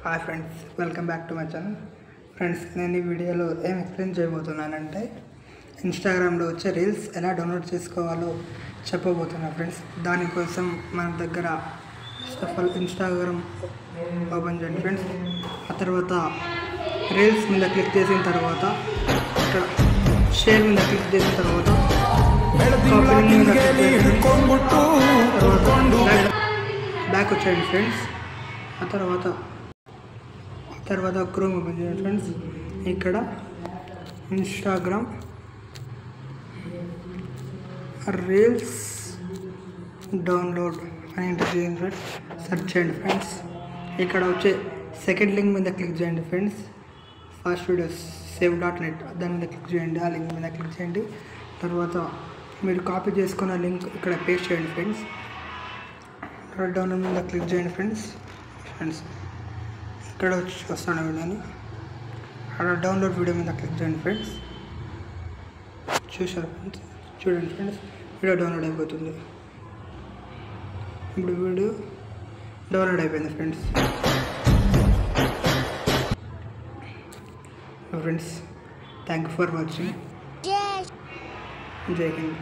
Hi friends, welcome back to my channel. Friends, నేను ఈ వీడియోలో ఏం ఎక్స్ప్లెయిన్ చేయబోతున్నానంటే ఇన్స్టాగ్రామ్లో వచ్చే రీల్స్ ఎలా డౌన్లోడ్ చేసుకోవాలో చెప్పబోతున్నాను ఫ్రెండ్స్. దానికోసం మన దగ్గర first of all Instagram open చేయండి ఫ్రెండ్స్. ఆ తర్వాత రీల్స్ మీద క్లిక్ చేసిన తర్వాత ఇక్కడ షేర్ మీద క్లిక్ చేసిన తర్వాత బ్యాక్ వచ్చేయండి ఫ్రెండ్స్. ఆ తర్వాత క్రోమ్ ఓపెన్ చేయండి ఫ్రెండ్స్. ఇక్కడ ఇన్స్టాగ్రామ్ రీల్స్ డౌన్లోడ్ అని ఎంటర్ చేయండి ఫ్రెండ్స్. సెర్చ్ చేయండి ఫ్రెండ్స్. ఇక్కడ వచ్చే సెకండ్ లింక్ మీద క్లిక్ చేయండి ఫ్రెండ్స్. ఫాస్ట్ వీడియోస్ save.net దాని మీద క్లిక్ చేయండి. ఆ లింక్ మీద క్లిక్ చేయండి. తర్వాత మీరు కాపీ చేసుకున్న లింక్ ఇక్కడ పేస్ట్ చేయండి ఫ్రెండ్స్. డౌన్లోడ్ మీద క్లిక్ చేయండి ఫ్రెండ్స్. ఇక్కడ వస్తాను వీడియోని. అక్కడ డౌన్లోడ్ వీడియో మీద క్లిక్ చేయండి ఫ్రెండ్స్. చూసారు ఫ్రెండ్స్, చూడండి ఫ్రెండ్స్, వీడియో డౌన్లోడ్ అయిపోతుంది. ఇప్పుడు వీడియో డౌన్లోడ్ అయిపోయింది friends. Friends, thank you for watching. జై హింద్.